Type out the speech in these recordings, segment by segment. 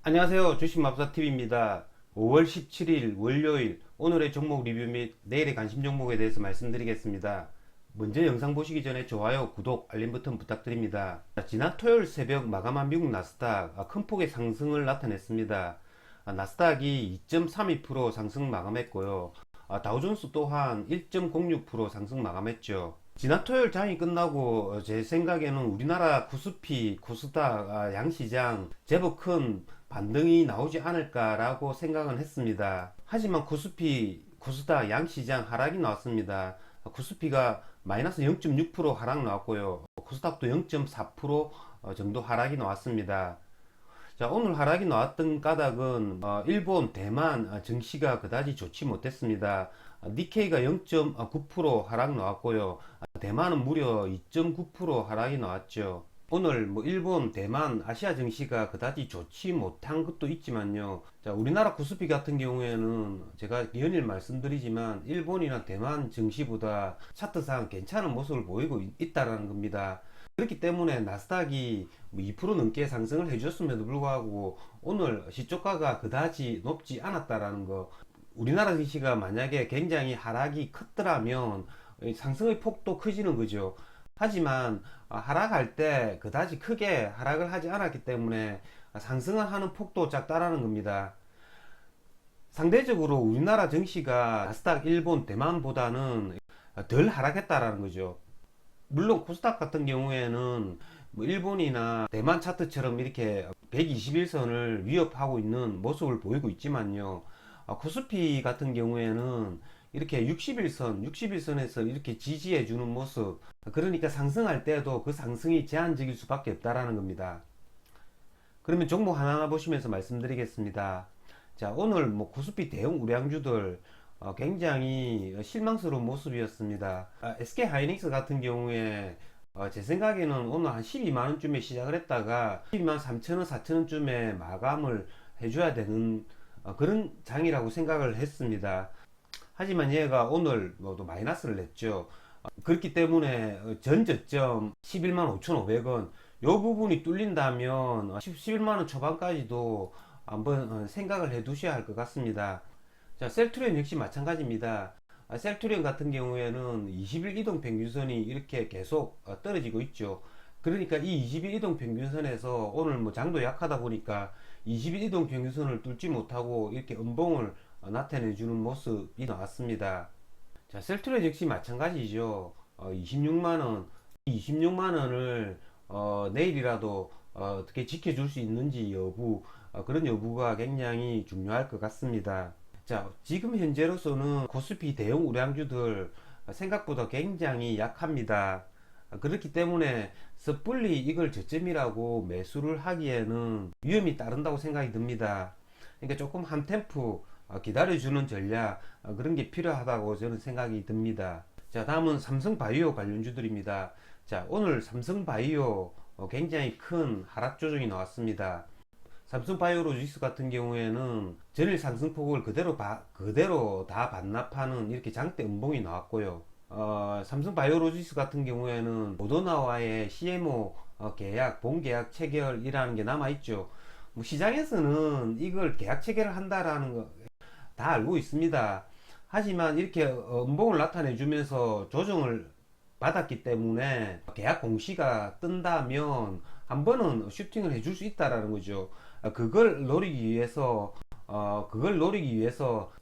안녕하세요. 주식맘사TV입니다. 5월 17일 월요일 오늘의 종목 리뷰 및 내일의 관심 종목에 대해서 말씀드리겠습니다. 먼저 영상 보시기 전에 좋아요, 구독, 알림 버튼 부탁드립니다. 지난 토요일 새벽 마감한 미국 나스닥 큰 폭의 상승을 나타냈습니다. 나스닥이 2.32% 상승 마감했고요. 다우존스 또한 1.06% 상승 마감했죠. 지난 토요일 장이 끝나고 제 생각에는 우리나라 코스피, 코스닥 양시장 제법 큰 반등이 나오지 않을까라고 생각은 했습니다. 하지만 코스피, 코스닥 양시장 하락이 나왔습니다. 코스피가 마이너스 0.6% 하락 나왔고요. 코스닥도 0.4% 정도 하락이 나왔습니다. 자, 오늘 하락이 나왔던 까닭은 일본, 대만 증시가 그다지 좋지 못했습니다. 니케이가 0.9% 하락 나왔고요. 대만은 무려 2.9% 하락이 나왔죠. 오늘 일본, 대만, 아시아 증시가 그다지 좋지 못한 것도 있지만요. 자, 우리나라 코스피 같은 경우에는 제가 연일 말씀드리지만 일본이나 대만 증시보다 차트상 괜찮은 모습을 보이고 있다라는 겁니다. 그렇기 때문에 나스닥이 2% 넘게 상승을 해줬음에도 불구하고 오늘 시초가가 그다지 높지 않았다라는 거. 우리나라 증시가 만약에 굉장히 하락이 컸더라면 상승의 폭도 커지는 거죠. 하지만 하락할 때 그다지 크게 하락을 하지 않았기 때문에 상승을 하는 폭도 작다라는 겁니다. 상대적으로 우리나라 증시가 나스닥 일본 대만보다는 덜 하락했다라는 거죠. 물론 코스닥 같은 경우에는 일본이나 대만 차트처럼 이렇게 121선을 위협하고 있는 모습을 보이고 있지만요. 코스피 같은 경우에는 이렇게 61선에서 이렇게 지지해 주는 모습, 그러니까 상승할 때도 그 상승이 제한적일 수밖에 없다라는 겁니다. 그러면 종목 하나하나 보시면서 말씀드리겠습니다. 자, 오늘 코스피 대형 우량주들 굉장히 실망스러운 모습이었습니다. SK 하이닉스 같은 경우에 제 생각에는 오늘 한 12만원쯤에 시작을 했다가 12만 3천원, 4천원쯤에 마감을 해줘야 되는 그런 장이라고 생각을 했습니다. 하지만 얘가 오늘 또 마이너스를 냈죠. 그렇기 때문에 전 저점 11만 5,500원 요 부분이 뚫린다면 11만원 초반까지도 한번 생각을 해 두셔야 할 것 같습니다. 자, 셀트리온 역시 마찬가지입니다. 셀트리온 같은 경우에는 20일 이동 평균선이 이렇게 계속 떨어지고 있죠. 그러니까 이 20일 이동 평균선에서 오늘 장도 약하다 보니까 20일 이동 평균선을 뚫지 못하고 이렇게 음봉을 나타내주는 모습이 나왔습니다. 자, 셀트리온 역시 마찬가지죠. 26만원, 26만원을 내일이라도 어떻게 지켜줄 수 있는지 여부, 그런 여부가 굉장히 중요할 것 같습니다. 자, 지금 현재로서는 코스피 대형 우량주들 생각보다 굉장히 약합니다. 그렇기 때문에 섣불리 이걸 저점이라고 매수를 하기에는 위험이 따른다고 생각이 듭니다. 그러니까 조금 한 템포 기다려주는 전략, 그런 게 필요하다고 저는 생각이 듭니다. 자, 다음은 삼성바이오 관련주들입니다. 자, 오늘 삼성바이오 굉장히 큰 하락 조정이 나왔습니다. 삼성바이오로직스 같은 경우에는 전일 상승폭을 그대로 다 반납하는 이렇게 장대 음봉이 나왔고요. 삼성바이오로직스 같은 경우에는 모더나와의 CMO 계약, 본계약 체결이라는 게 남아있죠. 시장에서는 이걸 계약 체결을 한다라는 거 다 알고 있습니다. 하지만 이렇게 음봉을 나타내 주면서 조정을 받았기 때문에 계약 공시가 뜬다면 한 번은 슈팅을 해줄 수 있다라는 거죠. 그걸 노리기 위해서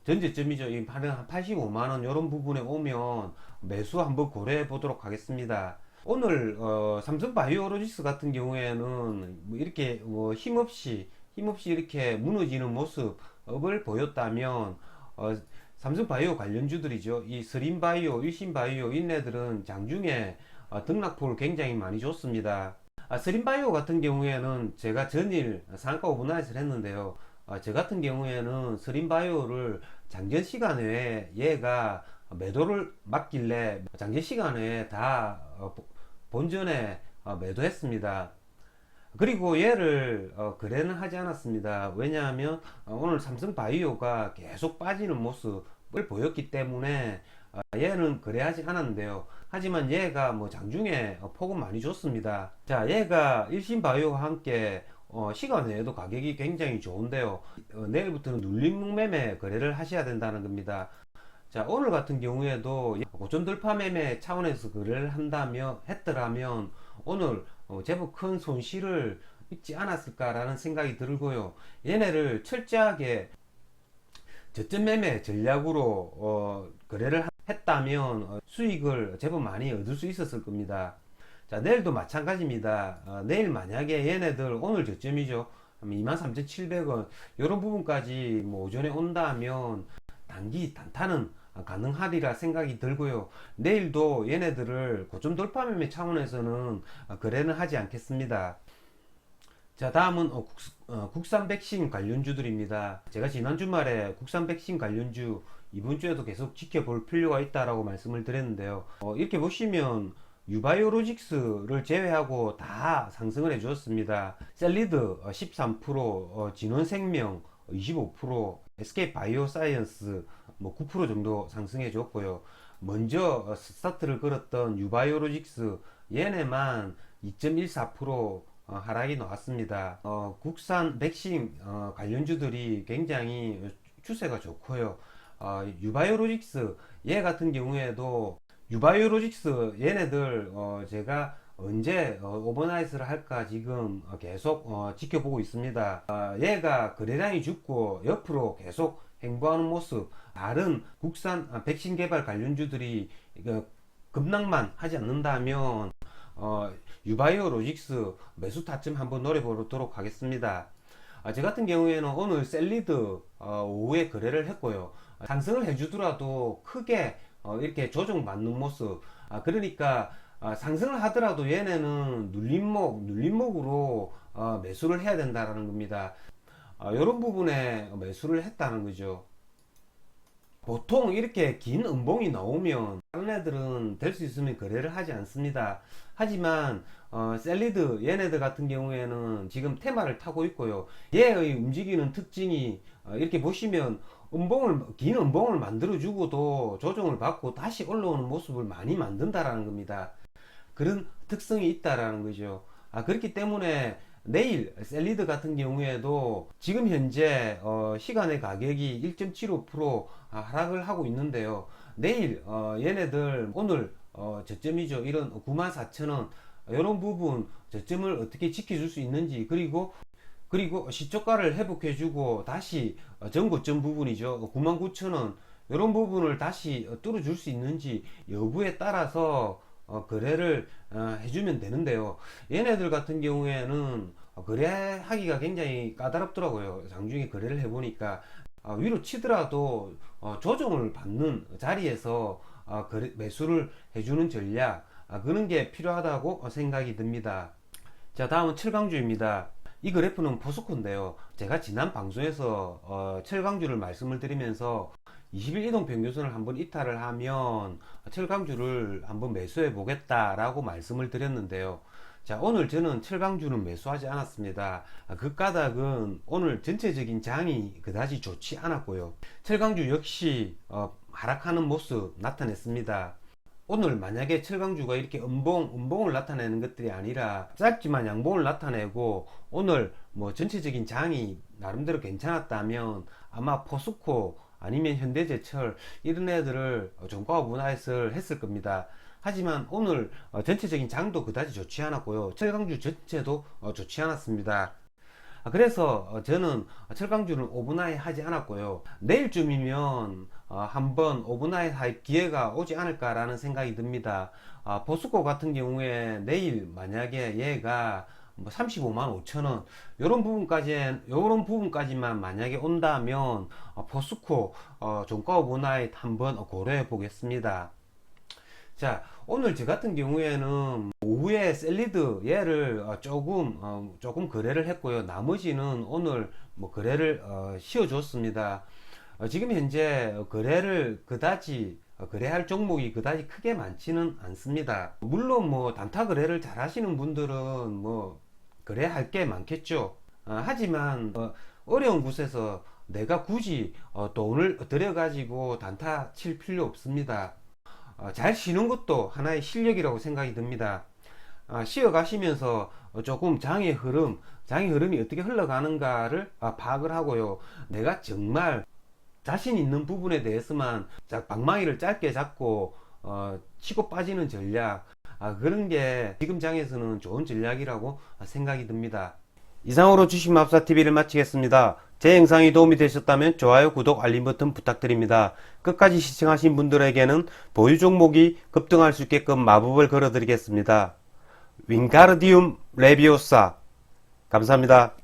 전제점이죠. 한 85만원 이런 부분에 오면 매수 한번 고려해 보도록 하겠습니다. 오늘 삼성바이오로직스 같은 경우에는 이렇게 힘없이 이렇게 무너지는 모습을 보였다면 삼성바이오 관련주들이죠. 이 스림바이오, 일신바이오 이네들은 장중에 등락폭을 굉장히 많이 줬습니다. 스림바이오 같은 경우에는 제가 전일 상가 오버나잇을 했는데요. 저 같은 경우에는 스림바이오를 장전 시간에 얘가 매도를 맞길래 장전 시간에 다 본전에 매도했습니다. 그리고 얘를 거래는 하지 않았습니다. 왜냐하면 오늘 삼성바이오가 계속 빠지는 모습을 보였기 때문에 얘는 거래하지 않았는데요. 하지만 얘가 장중에 폭은 많이 줬습니다. 자, 얘가 일신바이오와 함께 시간 외에도 가격이 굉장히 좋은데요. 내일부터는 눌림목 매매 거래를 하셔야 된다는 겁니다. 자, 오늘 같은 경우에도 고점 돌파 매매 차원에서 거래를 했더라면 오늘 제법 큰 손실을 입지 않았을까라는 생각이 들고요. 얘네를 철저하게 저점 매매 전략으로 거래를 했다면 수익을 제법 많이 얻을 수 있었을 겁니다. 자, 내일도 마찬가지입니다. 내일 만약에 얘네들 오늘 저점이죠. 23,700원 이런 부분까지 뭐 오전에 온다면 단기 단타는 가능하리라 생각이 들고요. 내일도 얘네들을 고점 돌파 매매 차원에서는 거래는 하지 않겠습니다. 자, 다음은 국산 백신 관련주들입니다. 제가 지난 주말에 국산 백신 관련주 이번 주에도 계속 지켜볼 필요가 있다라고 말씀을 드렸는데요. 이렇게 보시면 유바이오로직스를 제외하고 다 상승을 해주었습니다. 셀리드 13%, 진원생명 25%, SK바이오사이언스 뭐 9% 정도 상승해 줬고요. 먼저 스타트를 걸었던 유바이오로직스 얘네만 2.14% 하락이 나왔습니다. 국산 백신 관련주들이 굉장히 추세가 좋고요. 유바이오로직스 얘 같은 경우에도 유바이오로직스 얘네들 제가 언제 오버나이트를 할까 지금 계속 지켜보고 있습니다. 얘가 거래량이 죽고 옆으로 계속 행보하는 모습, 다른 국산 백신 개발 관련주들이 급락만 하지 않는다면 유바이오로직스 매수 타점 한번 노려보도록 하겠습니다. 저 같은 경우에는 오늘 셀리드 오후에 거래를 했고요. 상승을 해주더라도 크게 이렇게 조정받는 모습, 그러니까 상승을 하더라도 얘네는 눌림목으로 매수를 해야 된다는 겁니다. 이런 부분에 매수를 했다는 거죠. 보통 이렇게 긴 음봉이 나오면 다른 애들은 될 수 있으면 거래를 하지 않습니다. 하지만 셀리드 얘네들 같은 경우에는 지금 테마를 타고 있고요. 얘의 움직이는 특징이 이렇게 보시면 긴 음봉을 만들어 주고도 조정을 받고 다시 올라오는 모습을 많이 만든다라는 겁니다. 그런 특성이 있다라는 거죠. 그렇기 때문에 내일 셀리드 같은 경우에도 지금 현재 시간의 가격이 1.75% 하락을 하고 있는데요. 내일 얘네들 오늘 저점이죠. 이런 94,000원 이런 부분 저점을 어떻게 지켜줄 수 있는지, 그리고 시초가를 회복해주고 다시 전고점 부분이죠. 99,000원 이런 부분을 다시 뚫어줄 수 있는지 여부에 따라서 거래를 해주면 되는데요. 얘네들 같은 경우에는 거래하기가 굉장히 까다롭더라고요. 장중에 거래를 해보니까 위로 치더라도 조정을 받는 자리에서 매수를 해주는 전략, 그런 게 필요하다고 생각이 듭니다. 자, 다음은 철강주입니다. 이 그래프는 포스코인데요. 제가 지난 방송에서 철강주를 말씀을 드리면서 20일 이동 평균선을 한번 이탈을 하면 철강주를 한번 매수해 보겠다라고 말씀을 드렸는데요. 자, 오늘 저는 철강주는 매수하지 않았습니다. 그 까닭은 오늘 전체적인 장이 그다지 좋지 않았고요. 철강주 역시 하락하는 모습 나타냈습니다. 오늘 만약에 철강주가 이렇게 음봉을 나타내는 것들이 아니라 짧지만 양봉을 나타내고 오늘 뭐 전체적인 장이 나름대로 괜찮았다면 아마 포스코 아니면 현대제철 이런 애들을 종가 오버나이트를 했을 겁니다. 하지만 오늘 전체적인 장도 그다지 좋지 않았고요. 철강주 전체도 좋지 않았습니다. 그래서 저는 철강주는 오버나잇 하지 않았고요. 내일쯤이면 한번 오버나잇 할 기회가 오지 않을까라는 생각이 듭니다. 포스코 같은 경우에 내일 만약에 얘가 35만 5천원 요런 부분까지만 만약에 온다면 포스코 종가 오버나잇 한번 고려해 보겠습니다. 자, 오늘 저 같은 경우에는 오후에 셀리드 얘를 조금 거래를 했고요. 나머지는 오늘 뭐 거래를 쉬어줬습니다. 지금 현재 거래를 그다지 거래할 종목이 그다지 크게 많지는 않습니다. 물론 뭐 단타 거래를 잘 하시는 분들은 뭐 거래할 게 많겠죠. 하지만 어려운 곳에서 내가 굳이 돈을 들여 가지고 단타 칠 필요 없습니다. 잘 쉬는 것도 하나의 실력이라고 생각이 듭니다. 쉬어가시면서 조금 장의 흐름이 어떻게 흘러가는가를 파악을 하고요. 내가 정말 자신 있는 부분에 대해서만 방망이를 짧게 잡고 치고 빠지는 전략, 그런 게 지금 장에서는 좋은 전략이라고 생각이 듭니다. 이상으로 주식마법사TV를 마치겠습니다. 제 영상이 도움이 되셨다면 좋아요, 구독, 알림 버튼 부탁드립니다. 끝까지 시청하신 분들에게는 보유 종목이 급등할 수 있게끔 마법을 걸어드리겠습니다. 윙가르디움 레비오사. 감사합니다.